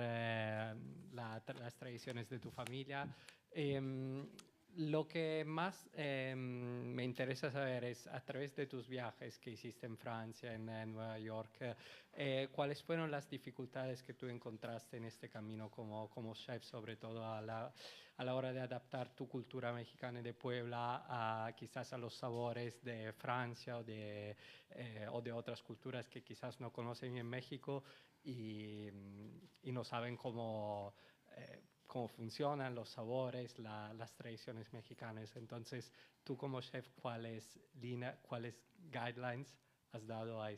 S4: las tradiciones de tu familia. Lo que más me interesa saber es, a través de tus viajes que hiciste en Francia, en Nueva York, ¿cuáles fueron las dificultades que tú encontraste en este camino como chef, sobre todo a la hora de adaptar tu cultura mexicana de Puebla quizás a los sabores de Francia o de otras culturas que quizás no conocen en México y no saben cómo funcionan los sabores, las tradiciones mexicanas? Entonces, tú como chef, ¿cuáles guidelines has dado a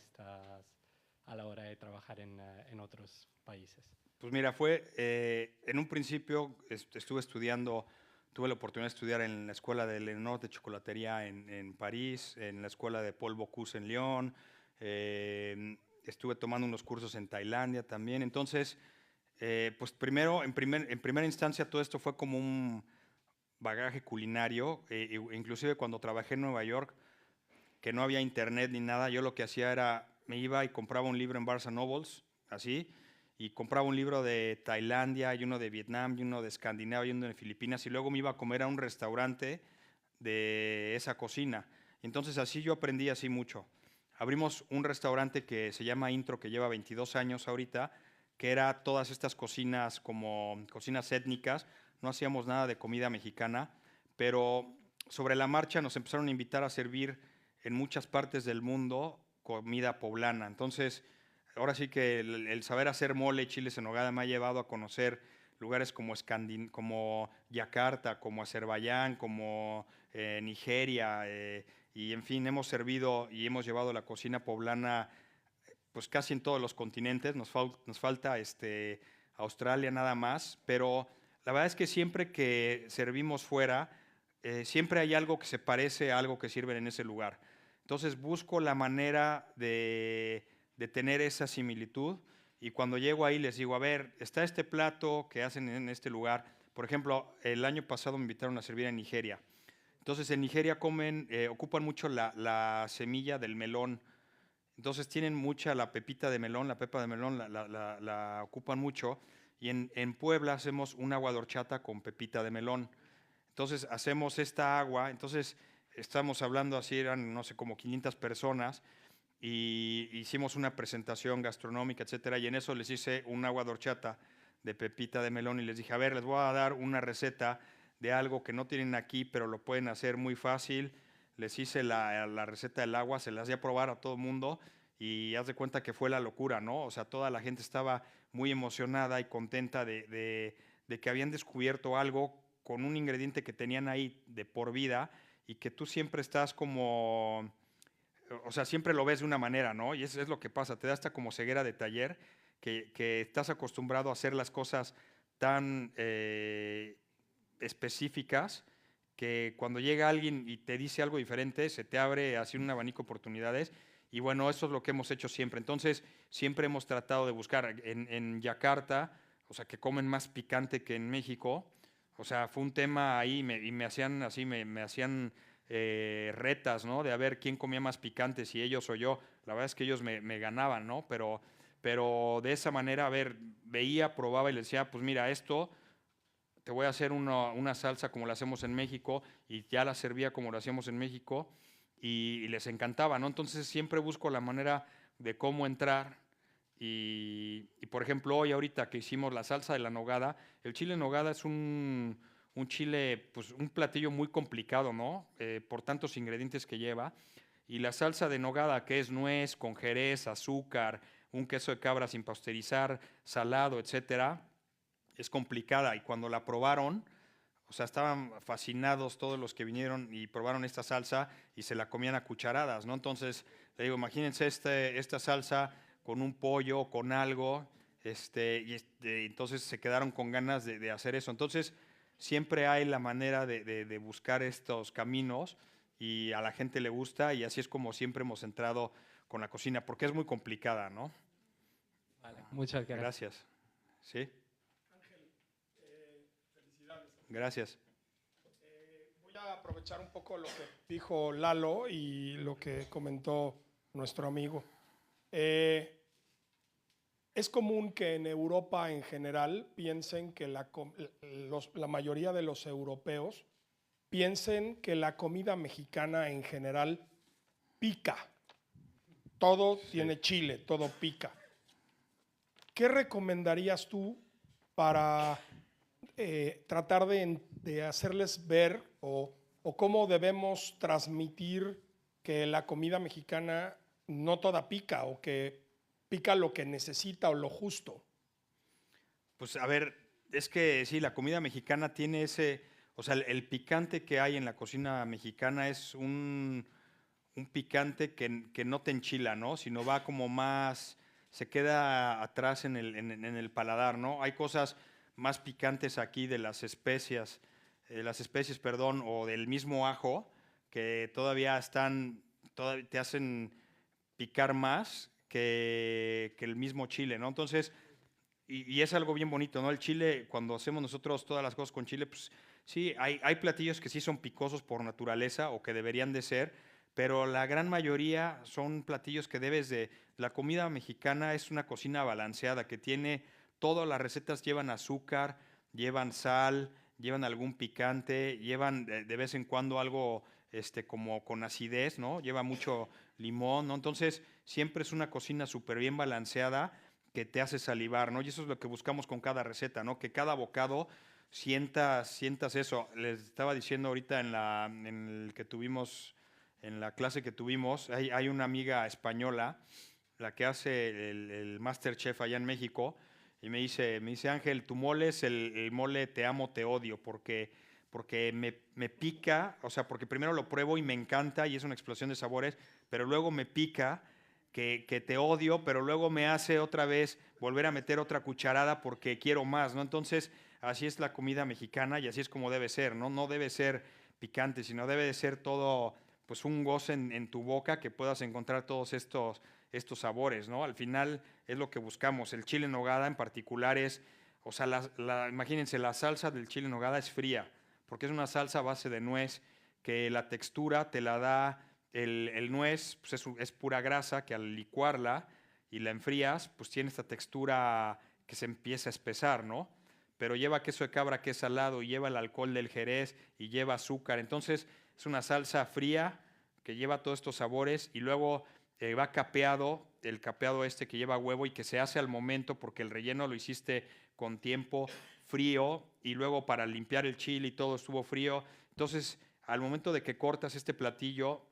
S4: la hora de trabajar en otros países?
S2: Pues mira, en un principio estuve estudiando, tuve la oportunidad de estudiar en la escuela de Lenot de chocolatería en París, en la escuela de Paul Bocuse en Lyon, estuve tomando unos cursos en Tailandia también. Entonces, pues primero, en primera instancia, todo esto fue como un bagaje culinario. Inclusive cuando trabajé en Nueva York, que no había internet ni nada, yo lo que hacía era, me iba y compraba un libro en Barnes Nobles, así, y compraba un libro de Tailandia, y uno de Vietnam, y uno de Escandinavia, y uno de Filipinas, y luego me iba a comer a un restaurante de esa cocina. Entonces así yo aprendí así mucho. Abrimos un restaurante que se llama Intro, que lleva 22 años ahorita, que era todas estas cocinas como cocinas étnicas. No hacíamos nada de comida mexicana, pero sobre la marcha nos empezaron a invitar a servir en muchas partes del mundo comida poblana. Entonces, ahora sí que el saber hacer mole, chiles en nogada me ha llevado a conocer lugares como Yakarta, como Azerbaiyán, como Nigeria, y en fin, hemos servido y hemos llevado la cocina poblana pues casi en todos los continentes. Nos falta Australia nada más, pero la verdad es que siempre que servimos fuera, siempre hay algo que se parece a algo que sirven en ese lugar. Entonces busco la manera de tener esa similitud, y cuando llego ahí les digo, a ver, está este plato que hacen en este lugar. Por ejemplo, el año pasado me invitaron a servir en Nigeria. Entonces en Nigeria ocupan mucho la semilla del melón. Entonces tienen mucha la pepita de melón, la pepa de melón la ocupan mucho. Y en Puebla hacemos un agua de horchata con pepita de melón. Entonces hacemos esta agua. Entonces estamos hablando así, eran no sé, como 500 personas. Y hicimos una presentación gastronómica, etcétera. Y en eso les hice un agua de horchata de pepita de melón. Y les dije, a ver, les voy a dar una receta de algo que no tienen aquí, pero lo pueden hacer muy fácil. Les hice la receta del agua, se las di a probar a todo el mundo, y haz de cuenta que fue la locura, ¿no? O sea, toda la gente estaba muy emocionada y contenta de que habían descubierto algo con un ingrediente que tenían ahí de por vida, y que tú siempre estás como, o sea, siempre lo ves de una manera, ¿no? Y eso es lo que pasa, te da esta como ceguera de taller, que estás acostumbrado a hacer las cosas tan específicas, que cuando llega alguien y te dice algo diferente, se te abre así un abanico de oportunidades. Y bueno, eso es lo que hemos hecho siempre. Entonces, siempre hemos tratado de buscar en Yakarta, o sea, que comen más picante que en México. O sea, fue un tema ahí, y me hacían así, me hacían retas, ¿no? De a ver quién comía más picante, si ellos o yo. La verdad es que ellos me ganaban, ¿no? Pero de esa manera, a ver, veía, probaba y les decía, pues mira, esto te voy a hacer una salsa como la hacemos en México, y ya la servía como lo hacíamos en México, y les encantaba, ¿no? Entonces siempre busco la manera de cómo entrar, y por ejemplo, hoy ahorita que hicimos la salsa de la nogada, el chile en nogada es un chile, pues un platillo muy complicado, ¿no? Por tantos ingredientes que lleva, y la salsa de nogada, que es nuez con jerez, azúcar, un queso de cabra sin pasteurizar, salado, etcétera, es complicada. Y cuando la probaron, o sea, estaban fascinados todos los que vinieron y probaron esta salsa, y se la comían a cucharadas, ¿no? Entonces, le digo, imagínense esta salsa con un pollo, con algo, entonces se quedaron con ganas de hacer eso. Entonces, siempre hay la manera de buscar estos caminos, y a la gente le gusta, y así es como siempre hemos entrado con la cocina, porque es muy complicada, ¿no?
S4: Vale, muchas gracias.
S2: Gracias. ¿Sí? Gracias.
S1: Voy a aprovechar un poco lo que dijo Lalo y lo que comentó nuestro amigo. Es común que en Europa en general piensen que la mayoría de los europeos
S5: piensen que la comida mexicana en general pica. Todo tiene chile, todo pica. ¿Qué recomendarías tú para tratar de hacerles ver o cómo debemos transmitir que la comida mexicana no toda pica o que pica lo que necesita o lo justo?
S2: Pues a ver, es que sí, la comida mexicana tiene ese, o sea, el picante que hay en la cocina mexicana es un picante que no te enchila, ¿no? Sino va como más, se queda atrás en el paladar, ¿no? Hay cosas más picantes aquí de las especies, perdón, o del mismo ajo, que todavía te hacen picar más que el mismo chile, ¿no? Entonces, y es algo bien bonito, ¿no? El chile, cuando hacemos nosotros todas las cosas con chile, pues sí, hay platillos que sí son picosos por naturaleza o que deberían de ser, pero la gran mayoría son platillos que debes de... La comida mexicana es una cocina balanceada que tiene, todas las recetas llevan azúcar, llevan sal, llevan algún picante, llevan de vez en cuando algo como con acidez, ¿no? Lleva mucho limón, ¿no? Entonces, siempre es una cocina súper bien balanceada que te hace salivar, ¿no? Y eso es lo que buscamos con cada receta, ¿no? Que cada bocado sientas eso. Les estaba diciendo ahorita en el que tuvimos, en la clase que tuvimos, hay una amiga española, la que hace el MasterChef allá en México, y me dice Ángel, tu mole es el mole te amo, te odio, porque me pica, o sea, porque primero lo pruebo y me encanta y es una explosión de sabores, pero luego me pica que te odio, pero luego me hace otra vez volver a meter otra cucharada porque quiero más, ¿no? Entonces, así es la comida mexicana y así es como debe ser, ¿no? No debe ser picante, sino debe de ser todo, pues un goce en tu boca que puedas encontrar todos estos sabores, ¿no? Al final es lo que buscamos. El chile en nogada en particular es, o sea, imagínense, la salsa del chile en nogada es fría, porque es una salsa a base de nuez que la textura te la da el nuez, pues es pura grasa que al licuarla y la enfrías, pues tiene esta textura que se empieza a espesar, ¿no? Pero lleva queso de cabra que es salado y lleva el alcohol del Jerez y lleva azúcar. Entonces es una salsa fría que lleva todos estos sabores y luego va capeado, el capeado que lleva huevo y que se hace al momento porque el relleno lo hiciste con tiempo frío y luego para limpiar el chile y todo estuvo frío. Entonces, al momento de que cortas este platillo,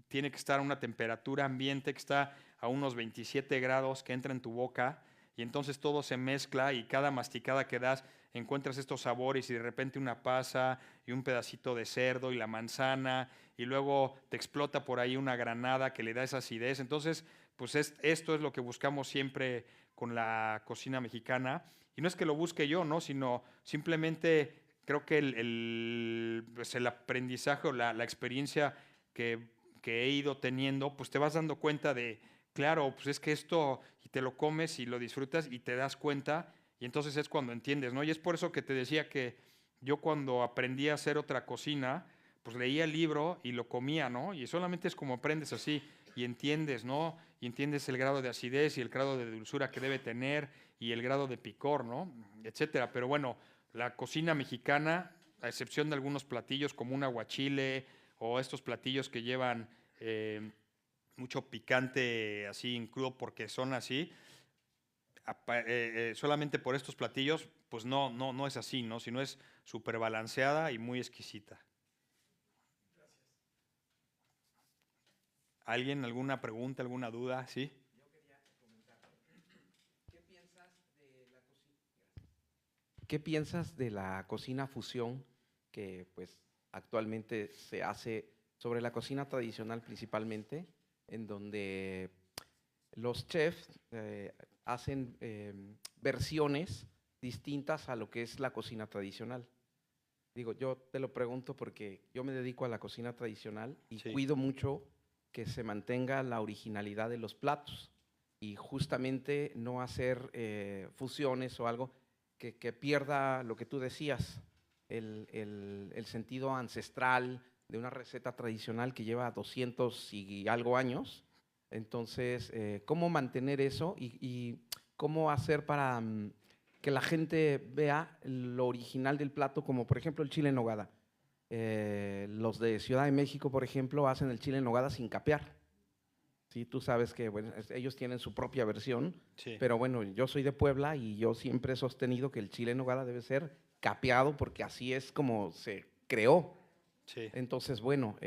S2: tiene que estar a una temperatura ambiente que está a unos 27 grados que entra en tu boca y entonces todo se mezcla y cada masticada que das encuentras estos sabores y de repente una pasa y un pedacito de cerdo y la manzana y luego te explota por ahí una granada que le da esa acidez. Entonces, pues esto es lo que buscamos siempre con la cocina mexicana y no es que lo busque yo, ¿no? Sino simplemente creo que pues el aprendizaje o la experiencia que he ido teniendo, pues te vas dando cuenta de, claro, pues es que esto, y te lo comes y lo disfrutas y te das cuenta, y entonces es cuando entiendes, ¿no? Y es por eso que te decía que yo cuando aprendí a hacer otra cocina, pues leía el libro y lo comía, ¿no? Y solamente es como aprendes así y entiendes, ¿no? Y entiendes el grado de acidez y el grado de dulzura que debe tener y el grado de picor, ¿no? Etcétera. Pero bueno, la cocina mexicana, a excepción de algunos platillos como un aguachile, o estos platillos que llevan mucho picante así en crudo porque son así, solamente por estos platillos, pues no es así, ¿no? Sino es súper balanceada y muy exquisita. ¿Alguien, alguna pregunta, alguna duda? ¿Sí?
S6: ¿Qué piensas de la cocina fusión que pues actualmente se hace sobre la cocina tradicional principalmente, en donde los chefs hacen versiones distintas a lo que es la cocina tradicional? Digo, yo te lo pregunto porque yo me dedico a la cocina tradicional y
S2: Sí.
S6: cuido mucho que se mantenga la originalidad de los platos y justamente no hacer fusiones o algo que pierda lo que tú decías, el sentido ancestral de una receta tradicional que lleva 200 y algo años. Entonces, ¿cómo mantener eso y cómo hacer para que la gente vea lo original del plato, como por ejemplo el chile en nogada? Los de Ciudad de México, por ejemplo, hacen el chile en nogada sin capear. Sí, tú sabes que bueno, ellos tienen su propia versión,
S2: Sí.
S6: pero bueno, yo soy de Puebla y yo siempre he sostenido que el chile en nogada debe ser capeado porque así es como se creó.
S2: Sí.
S6: Entonces, bueno,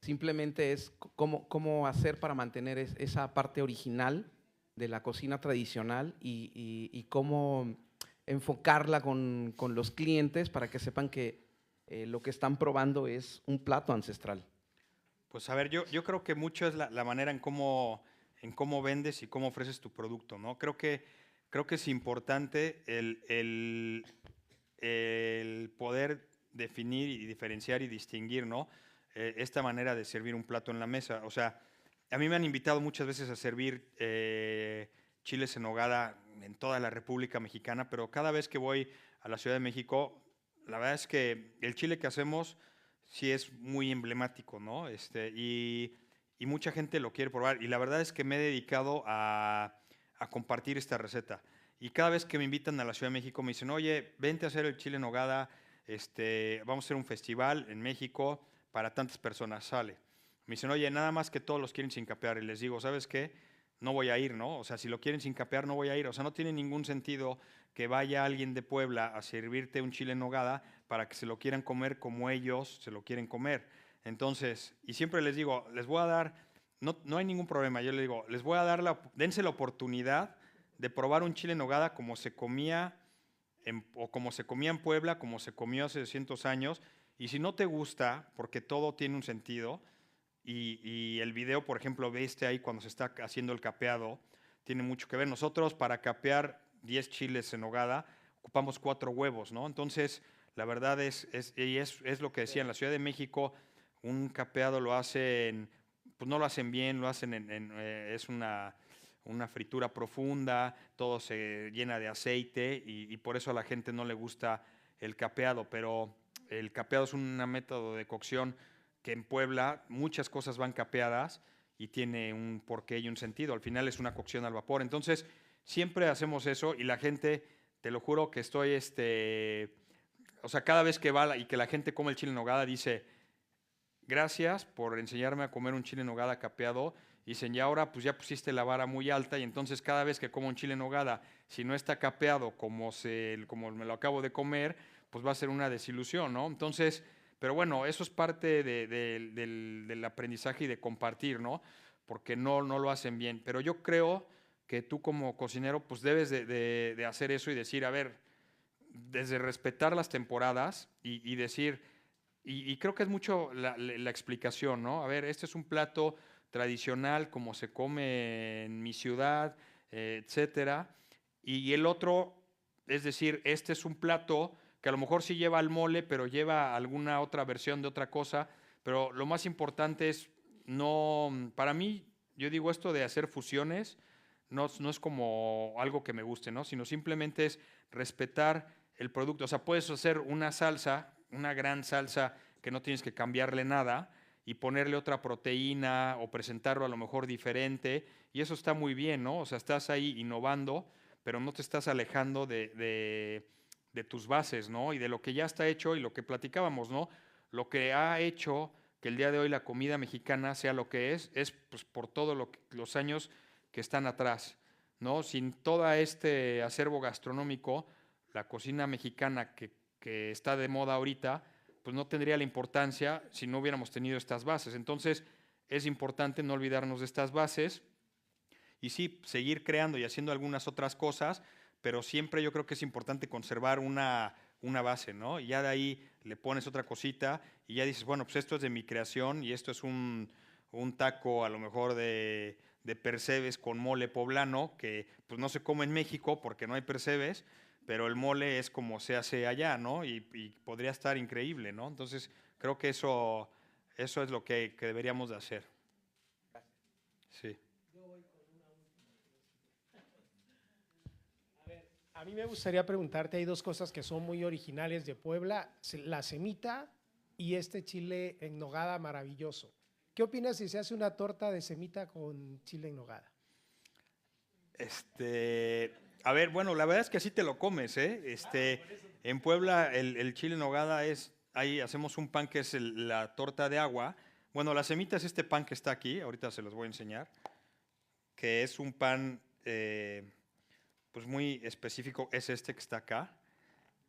S6: simplemente es cómo hacer para mantener esa parte original de la cocina tradicional y cómo enfocarla con los clientes para que sepan que lo que están probando es un plato ancestral.
S2: Pues a ver, yo creo que mucho es la manera en cómo vendes y cómo ofreces tu producto, ¿no? Creo que es importante el poder definir y diferenciar y distinguir, ¿no? Esta manera de servir un plato en la mesa. O sea, a mí me han invitado muchas veces a servir chiles en nogada en toda la República Mexicana, pero cada vez que voy a la Ciudad de México, la verdad es que el chile que hacemos sí es muy emblemático, ¿no? Y mucha gente lo quiere probar. Y la verdad es que me he dedicado a compartir esta receta. Y cada vez que me invitan a la Ciudad de México me dicen, oye, vente a hacer el chile en nogada, vamos a hacer un festival en México para tantas personas, sale. Me dicen, oye, nada más que todos los quieren sin capear. Y les digo, ¿sabes qué? No voy a ir, ¿no? O sea, si lo quieren sin capear, no voy a ir. O sea, no tiene ningún sentido que vaya alguien de Puebla a servirte un chile en nogada para que se lo quieran comer como ellos se lo quieren comer. Entonces, y siempre les digo, les voy a dar, no hay ningún problema, yo les digo, les voy a dar, dense la oportunidad de probar un chile en nogada como se comía o como se comía en Puebla, como se comió hace 200 años, y si no te gusta, porque todo tiene un sentido, y el video, por ejemplo, viste ahí cuando se está haciendo el capeado, tiene mucho que ver. Nosotros para capear 10 chiles en nogada ocupamos 4 huevos, ¿no? Entonces, la verdad es lo que decía, en la Ciudad de México un capeado lo hacen, pues no lo hacen bien, lo hacen es una fritura profunda, todo se llena de aceite y por eso a la gente no le gusta el capeado, pero el capeado es un método de cocción que en Puebla muchas cosas van capeadas y tiene un porqué y un sentido. Al final es una cocción al vapor. Entonces, siempre hacemos eso y la gente, te lo juro que estoy, o sea, cada vez que va y que la gente come el chile en nogada, dice, gracias por enseñarme a comer un chile en nogada capeado. Dicen, y ahora pues ya pusiste la vara muy alta y entonces cada vez que como un chile en nogada, si no está capeado como me lo acabo de comer, pues va a ser una desilusión, ¿no? Entonces, pero bueno, eso es parte del aprendizaje y de compartir, ¿no? Porque no lo hacen bien. Pero yo creo que tú como cocinero pues debes de hacer eso y decir, a ver, desde respetar las temporadas y decir, y creo que es mucho la explicación, ¿no? A ver, este es un plato tradicional como se come en mi ciudad, etcétera. Y el otro, es decir, este es un plato que a lo mejor sí lleva el mole, pero lleva alguna otra versión de otra cosa. Pero lo más importante es no, para mí, yo digo esto de hacer fusiones, no es como algo que me guste, ¿no? Sino simplemente es respetar el producto. O sea, puedes hacer una salsa, una gran salsa que no tienes que cambiarle nada y ponerle otra proteína o presentarlo a lo mejor diferente. Y eso está muy bien, ¿no? O sea, estás ahí innovando, pero no te estás alejando de tus bases, ¿no? Y de lo que ya está hecho y lo que platicábamos, ¿no? Lo que ha hecho que el día de hoy la comida mexicana sea lo que es pues, por todos los años que están atrás, ¿no? Sin todo este acervo gastronómico, la cocina mexicana que está de moda ahorita, pues no tendría la importancia si no hubiéramos tenido estas bases. Entonces, es importante no olvidarnos de estas bases y sí, seguir creando y haciendo algunas otras cosas, pero siempre yo creo que es importante conservar una base, ¿no? Y ya de ahí le pones otra cosita y ya dices, bueno, pues esto es de mi creación y esto es un taco a lo mejor de percebes con mole poblano, que pues no se come en México porque no hay percebes, pero el mole es como se hace allá, ¿no? Y podría estar increíble, ¿no? Entonces, creo que eso es lo que deberíamos de hacer. Sí.
S1: A mí me gustaría preguntarte, hay dos cosas que son muy originales de Puebla, la semita y este chile en nogada maravilloso. ¿Qué opinas si se hace una torta de semita con chile en nogada?
S2: A ver, bueno, la verdad es que así te lo comes, ¿eh? En Puebla el chile en nogada es ahí hacemos un pan que es la torta de agua. Bueno, la semita es este pan que está aquí, ahorita se los voy a enseñar, que es un pan pues muy específico, es este que está acá,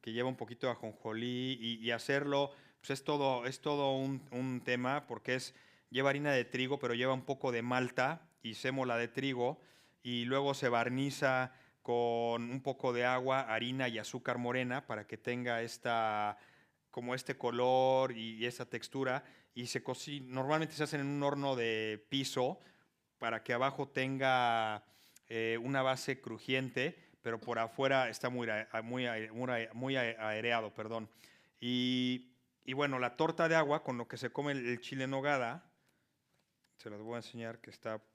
S2: que lleva un poquito de ajonjolí y hacerlo, pues es todo un tema porque lleva harina de trigo, pero lleva un poco de malta y sémola de trigo y luego se barniza con un poco de agua, harina y azúcar morena para que tenga como este color y esa textura y se cocina, normalmente se hacen en un horno de piso para que abajo tenga una base crujiente, pero por afuera está muy aireado, perdón. Y bueno, la torta de agua con lo que se come el chile en nogada, se las voy a enseñar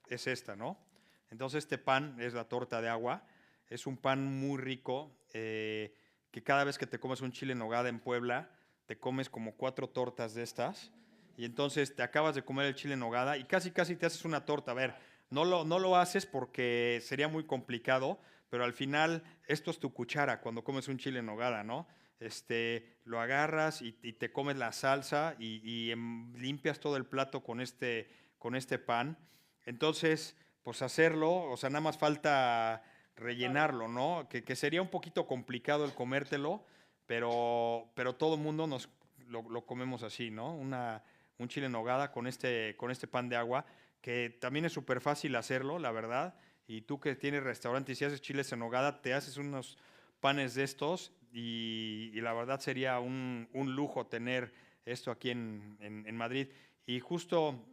S2: es esta, ¿no? Entonces este pan es la torta de agua, es un pan muy rico, que cada vez que te comes un chile en nogada en Puebla, te comes como 4 tortas de estas, y entonces te acabas de comer el chile en nogada y casi te haces una torta. A ver, no lo haces porque sería muy complicado, pero al final esto es tu cuchara cuando comes un chile en nogada, ¿no? Lo agarras y te comes la salsa y limpias todo el plato con este pan. Entonces, pues hacerlo, o sea, nada más falta rellenarlo, ¿no? Que sería un poquito complicado el comértelo, pero todo el mundo lo comemos así, ¿no? Un chile en nogada con este pan de agua, que también es súper fácil hacerlo, la verdad. Y tú que tienes restaurante y si haces chiles en nogada, te haces unos panes de estos y la verdad sería un lujo tener esto aquí en Madrid. Y justo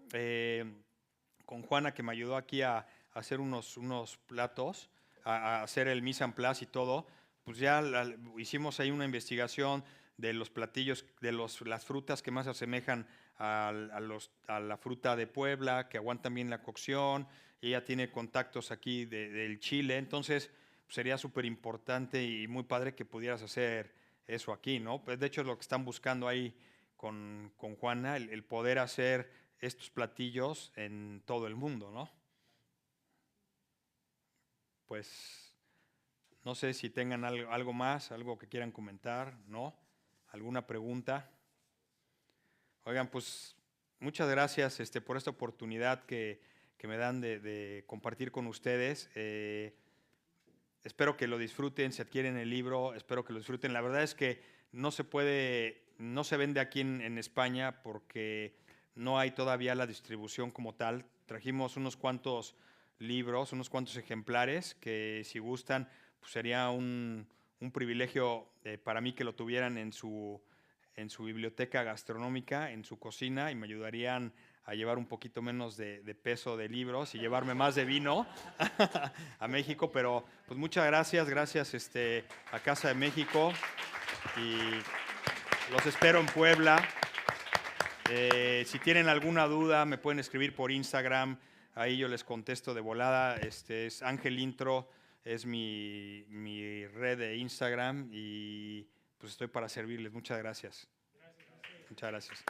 S2: con Juana, que me ayudó aquí a hacer unos platos, a hacer el mise en place y todo, pues ya hicimos ahí una investigación de los platillos, de las frutas que más se asemejan a la fruta de Puebla, que aguantan bien la cocción. Ella tiene contactos aquí del Chile, entonces pues, sería súper importante y muy padre que pudieras hacer eso aquí, ¿no? Pues, de hecho es lo que están buscando ahí con Juana, el poder hacer estos platillos en todo el mundo, ¿no? Pues no sé si tengan algo más, algo que quieran comentar, ¿no? ¿Alguna pregunta? Oigan, pues muchas gracias por esta oportunidad que me dan de compartir con ustedes. Espero que lo disfruten, si adquieren el libro, espero que lo disfruten. La verdad es que no se vende aquí en España porque no hay todavía la distribución como tal. Trajimos unos cuantos libros, unos cuantos ejemplares que si gustan, pues sería un privilegio para mí que lo tuvieran en su biblioteca gastronómica, en su cocina y me ayudarían a llevar un poquito menos de peso de libros y llevarme más de vino a México, pero pues muchas gracias a Casa de México y los espero en Puebla. Si tienen alguna duda me pueden escribir por Instagram, ahí yo les contesto de volada. Es Ángel Intro, es mi red de Instagram y pues estoy para servirles. Muchas gracias. Muchas gracias.